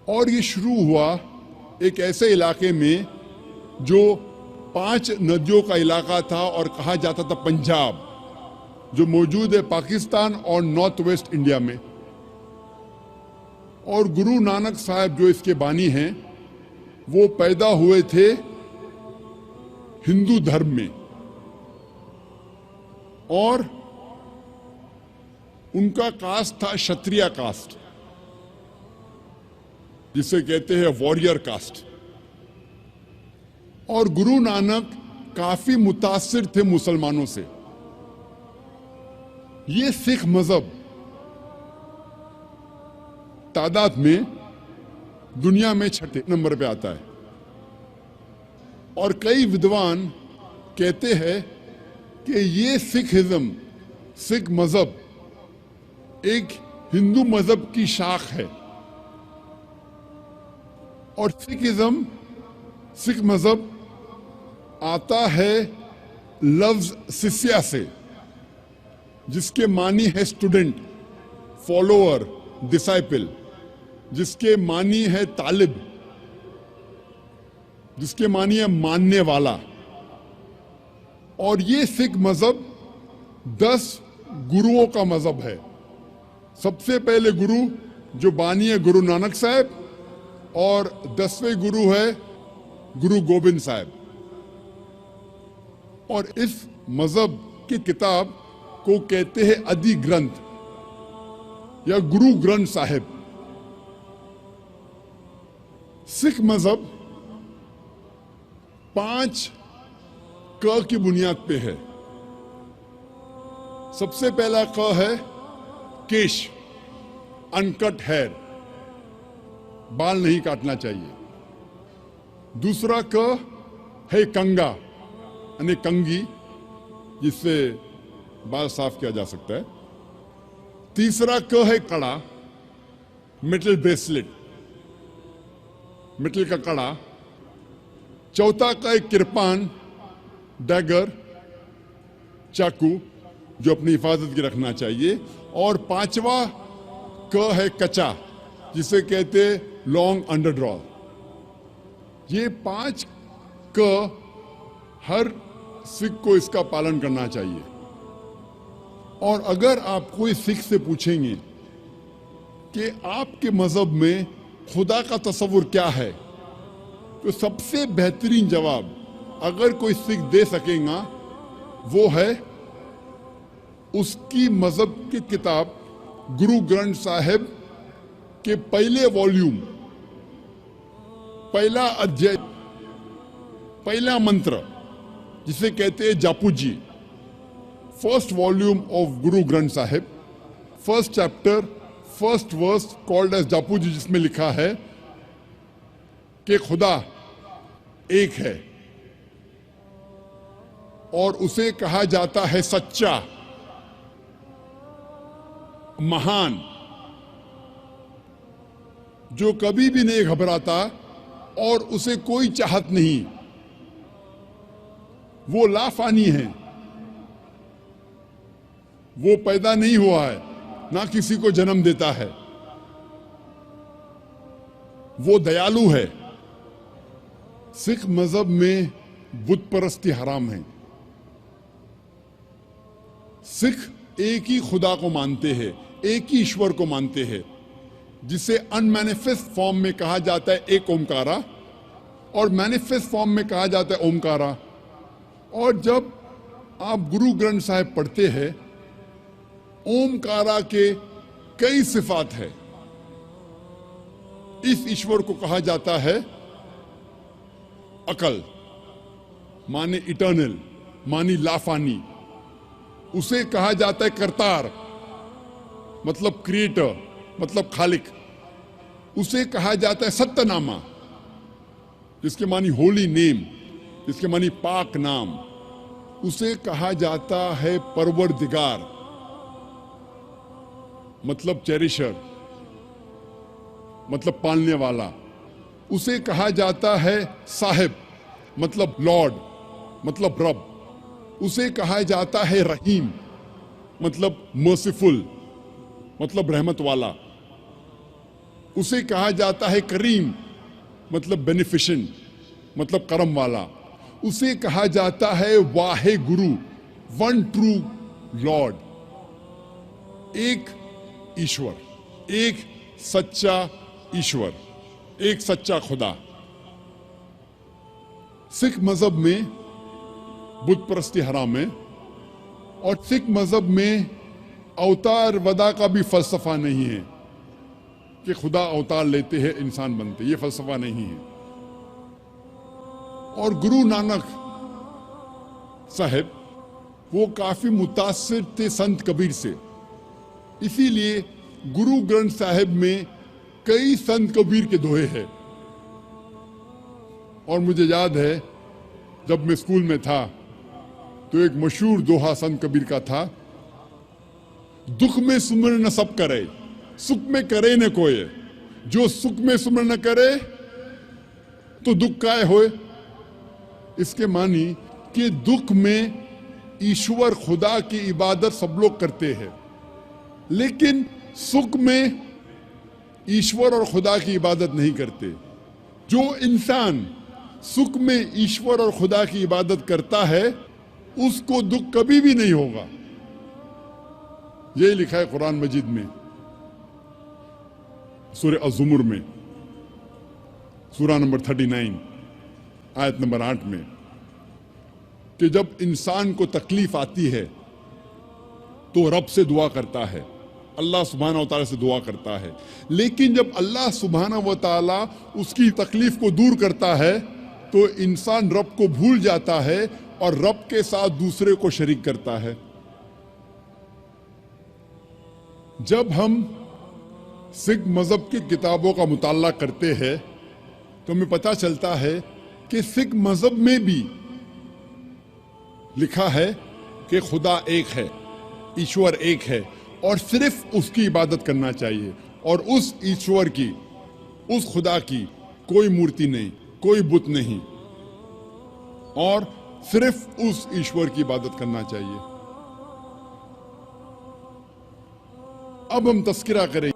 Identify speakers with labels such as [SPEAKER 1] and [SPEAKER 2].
[SPEAKER 1] और ये शुरू हुआ एक ऐसे इलाके में जो 5 नदियों का इलाका था और कहा जाता था पंजाब, जो मौजूद है पाकिस्तान और नॉर्थ वेस्ट इंडिया में। और गुरु नानक साहब जो इसके बानी हैं, वो पैदा हुए थे हिंदू धर्म में और उनका कास्ट था क्षत्रिय कास्ट, जिसे कहते हैं वॉरियर कास्ट। और गुरु नानक काफी मुतासिर थे मुसलमानों से। ये सिख मजहब तादाद में दुनिया में 6 नंबर पे आता है और कई विद्वान कहते हैं कि ये सिखिज्म, सिख मजहब एक हिंदू मजहब की शाख है। और सिखिज्म, सिख मजहब आता है लफ्ज शिष्या से, जिसके मानी है स्टूडेंट, फॉलोअर, डिसाइपल, जिसके मानी है तालिब, जिसके मानी है मानने वाला। और ये सिख मजहब 10 गुरुओं का मजहब है। सबसे पहले गुरु जो बानी है गुरु नानक साहब, और 10वें गुरु है गुरु गोबिंद साहब। और इस मजहब की किताब को कहते हैं आदि ग्रंथ या गुरु ग्रंथ साहिब। सिख मजहब 5 क की बुनियाद पे है। सबसे पहला क है केश, अनकट हेयर, बाल नहीं काटना चाहिए। दूसरा क है कंगा, यानी कंगी, जिससे बाल साफ किया जा सकता है। तीसरा क है कड़ा, मेटल ब्रेसलेट, मेटल का कड़ा। चौथा का है किरपान, डैगर, चाकू, जो अपनी हिफाजत की रखना चाहिए। और 5वां क है कचा, जिसे कहते लॉन्ग अंडरड्रॉ। ये 5 क हर सिख को इसका पालन करना चाहिए। और अगर आप कोई सिख से पूछेंगे कि आपके मजहब में खुदा का तस्वुर क्या है, तो सबसे बेहतरीन जवाब अगर कोई सिख दे सकेगा वो है उसकी मजहब की किताब गुरु ग्रंथ साहिब के पहले वॉल्यूम, पहला अध्याय, पहला मंत्र, जिसे कहते हैं Japu ji, first volume of Guru Granth Sahib, first chapter, first verse called as Japu ji, जिसमें लिखा है कि खुदा एक है और उसे कहा जाता है सच्चा, महान, जो कभी भी नहीं घबराता और उसे कोई चाहत नहीं। वो लाफानी है, वो पैदा नहीं हुआ है, ना किसी को जन्म देता है। वो दयालु है। सिख मजहब में बुत परस्ती हराम है। सिख एक ही खुदा को मानते हैं, एक ही ईश्वर को मानते हैं, जिसे अनमैनिफेस्ट फॉर्म में कहा जाता है एक ओमकारा और मैनिफेस्ट फॉर्म में कहा जाता है ओमकारा। और जब आप गुरु ग्रंथ साहिब पढ़ते हैं, ओमकारा के कई सिफात है। इस ईश्वर को कहा जाता है अकल, माने इटर्नल, मानी लाफानी। उसे कहा जाता है करतार, मतलब क्रिएटर, मतलब खालिक। उसे कहा जाता है सत्यनामा, जिसके मानी होली नेम, जिसके मानी पाक नाम। उसे कहा जाता है परवरदिगार, मतलब चेरिशर, मतलब पालने वाला। उसे कहा जाता है साहिब, मतलब लॉर्ड, मतलब रब। उसे कहा जाता है रहीम, मतलब मर्सीफुल, मतलब रहमत वाला। उसे कहा जाता है करीम, मतलब बेनिफिशेंट, मतलब करम वाला। उसे कहा जाता है Wahe Guru, one true Lord, एक ईश्वर, एक सच्चा ईश्वर, एक सच्चा खुदा। सिख मजहब में बुत परस्ती हराम है, और सिख मजहब में अवतार वदा का भी फलसफा नहीं है कि खुदा अवतार लेते हैं इंसान बनते, ये फलसफा नहीं है। और गुरु नानक साहब वो काफी मुतासिर थे संत कबीर से, इसीलिए गुरु ग्रंथ साहिब में कई संत कबीर के दोहे हैं। और मुझे याद है जब मैं स्कूल में था तो एक मशहूर दोहा संत कबीर का था, दुख में सुमर न सब करे, सुख में करे न कोय, जो सुख में सुमर न करे तो दुख काय होए। इसके मानी कि दुख में ईश्वर खुदा की इबादत सब लोग करते हैं, लेकिन सुख में ईश्वर और खुदा की इबादत नहीं करते। जो इंसान सुख में ईश्वर और खुदा की इबादत करता है उसको दुख कभी भी नहीं होगा। यही लिखा है कुरान मजीद में, सूरह अज़्ज़ुमर में, सूरा नंबर 39 आयत नंबर 8 में, कि जब इंसान को तकलीफ आती है तो रब से दुआ करता है, अल्लाह सुब्हानहू व तआला से दुआ करता है। लेकिन जब अल्लाह सुब्हानहू व तआला उसकी तकलीफ को दूर करता है तो इंसान रब को भूल जाता है और रब के साथ दूसरे को शरीक करता है। जब हम सिख मजहब की किताबों का मुताला करते हैं तो हमें पता चलता है कि सिख मजहब में भी लिखा है कि खुदा एक है, ईश्वर एक है, और सिर्फ उसकी इबादत करना चाहिए, और उस ईश्वर की, उस खुदा की कोई मूर्ति नहीं, कोई बुत नहीं, और सिर्फ उस ईश्वर की इबादत करना चाहिए। अब हम तस्करा करें